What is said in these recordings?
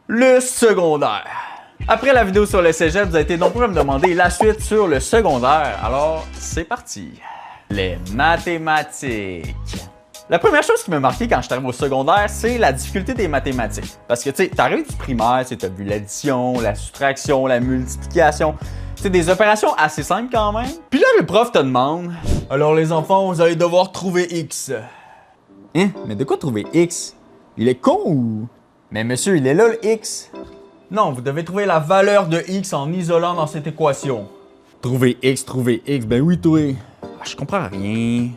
Le secondaire. Après la vidéo sur le cégep, vous avez été nombreux à me demander la suite sur le secondaire. Alors, c'est parti. Les mathématiques. La première chose qui m'a marqué quand je suis arrivé au secondaire, c'est la difficulté des mathématiques. Parce que, tu sais, t'es arrivé du primaire, tu as vu l'addition, la soustraction, la multiplication. C'est des opérations assez simples quand même. Puis là, le prof te demande « Alors les enfants, vous allez devoir trouver X. » Hein? Mais de quoi trouver X? Il est con ou? Mais monsieur, il est là le X. Non, vous devez trouver la valeur de X en isolant dans cette équation. Trouver X, ben oui, toi. Je comprends rien.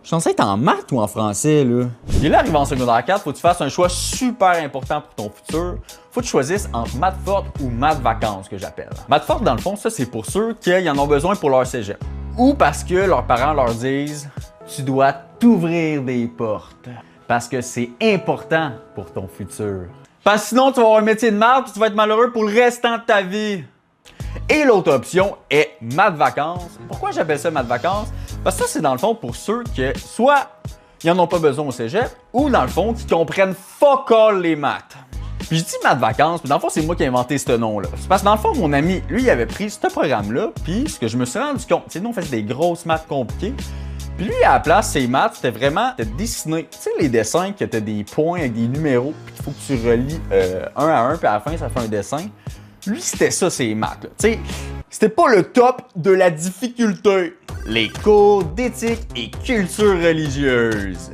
Je suis censé être en maths ou en français, là? Puis là, arrivé en secondaire 4, faut que tu fasses un choix super important pour ton futur. Faut que tu choisisses entre maths forte ou maths vacances, que j'appelle. Maths forte, dans le fond, ça, c'est pour ceux qui en ont besoin pour leur cégep. Ou parce que leurs parents leur disent « Tu dois t'ouvrir des portes. » Parce que c'est important pour ton futur. Parce que sinon, tu vas avoir un métier de maths et tu vas être malheureux pour le restant de ta vie. Et l'autre option est maths vacances. Pourquoi j'appelle ça maths vacances? Parce que ça, c'est dans le fond pour ceux qui, soit ils n'en ont pas besoin au cégep, ou dans le fond, qui comprennent fuck all les maths. Puis je dis maths vacances, mais dans le fond, c'est moi qui ai inventé ce nom-là. C'est parce que dans le fond, mon ami, lui, il avait pris ce programme-là, puis ce que je me suis rendu compte, tu sais, nous, on faisait des grosses maths compliquées. Puis lui, à la place, ses maths, c'était vraiment de dessiner. Tu sais, les dessins que tu as des points avec des numéros, puis il faut que tu relis un à un, puis à la fin, ça fait un dessin. Lui, c'était ça, ses maths. Tu sais, c'était pas le top de la difficulté. Les cours d'éthique et culture religieuse.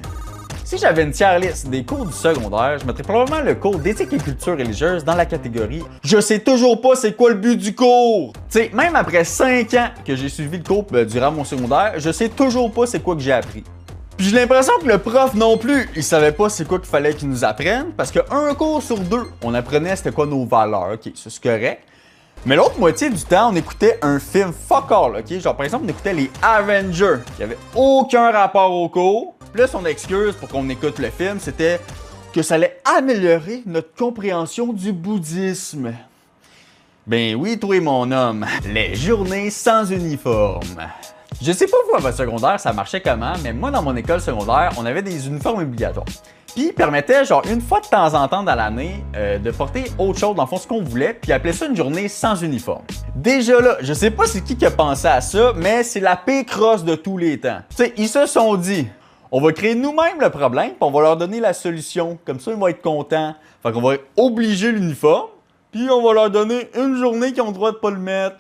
Si j'avais une tiers liste des cours du secondaire, je mettrais probablement le cours d'éthique et culture religieuse dans la catégorie « Je sais toujours pas c'est quoi le but du cours ». Tu sais, même après 5 ans que j'ai suivi le cours durant mon secondaire, je sais toujours pas c'est quoi que j'ai appris. Puis j'ai l'impression que le prof non plus, il savait pas c'est quoi qu'il fallait qu'il nous apprenne, parce qu'un cours sur 2, on apprenait c'était quoi nos valeurs, ok, ça c'est correct. Mais l'autre moitié du temps, on écoutait un film fuck all, ok? Genre par exemple, on écoutait les Avengers, qui avait aucun rapport au cours. Puis là, son excuse pour qu'on écoute le film, c'était que ça allait améliorer notre compréhension du bouddhisme. Ben oui, toi mon homme, les journées sans uniforme. Je sais pas vous à votre secondaire ça marchait comment, mais moi dans mon école secondaire, on avait des uniformes obligatoires. Puis ils permettaient genre une fois de temps en temps dans l'année de porter autre chose, dans le fond ce qu'on voulait, puis ils appelaient ça une journée sans uniforme. Déjà là, je sais pas c'est qui a pensé à ça, mais c'est la pire crosse de tous les temps. Tu sais, ils se sont dit, on va créer nous-mêmes le problème, puis on va leur donner la solution. Comme ça, ils vont être contents. Fait qu'on va obliger l'uniforme, puis on va leur donner une journée qu'ils ont le droit de pas le mettre.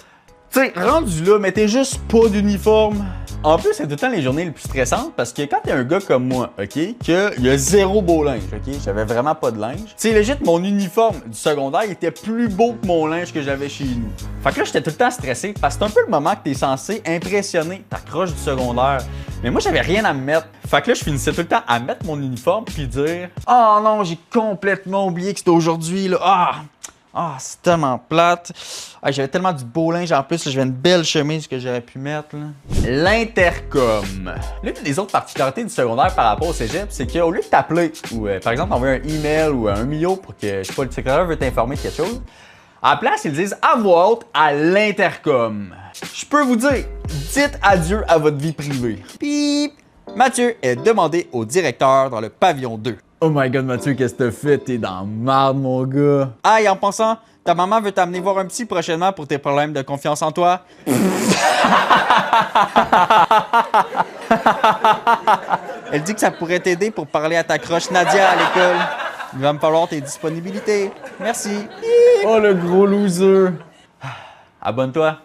Tu sais, rendu là, mettez juste pas d'uniforme. En plus, c'est tout le temps les journées les plus stressantes parce que quand t'es un gars comme moi, ok, qu'il y a zéro beau linge, ok, j'avais vraiment pas de linge. Tu sais, legit, mon uniforme du secondaire, il était plus beau que mon linge que j'avais chez nous. Fait que là, j'étais tout le temps stressé parce que c'est un peu le moment que t'es censé impressionner ta croche du secondaire. Mais moi, j'avais rien à me mettre. Fait que là, je finissais tout le temps à mettre mon uniforme puis dire « Oh non, j'ai complètement oublié que c'était aujourd'hui, là. C'est tellement plate. J'avais tellement du beau linge en plus. J'avais une belle chemise que j'aurais pu mettre. L'intercom. L'une des autres particularités du secondaire par rapport au cégep, c'est qu'au lieu de t'appeler ou par exemple envoyer un email ou un million pour que, je sais pas, le secrétaire veut t'informer de quelque chose, à la place, ils disent à voix haute à l'intercom. Je peux vous dire, dites adieu à votre vie privée. Pip! Mathieu est demandé au directeur dans le pavillon 2. Oh my god, Mathieu, qu'est-ce que t'as fait? T'es dans marde, mon gars. Ah, et en pensant, ta maman veut t'amener voir un psy prochainement pour tes problèmes de confiance en toi. Elle dit que ça pourrait t'aider pour parler à ta croche Nadia à l'école. Il va me falloir tes disponibilités. Merci. Oh, le gros loser. Abonne-toi.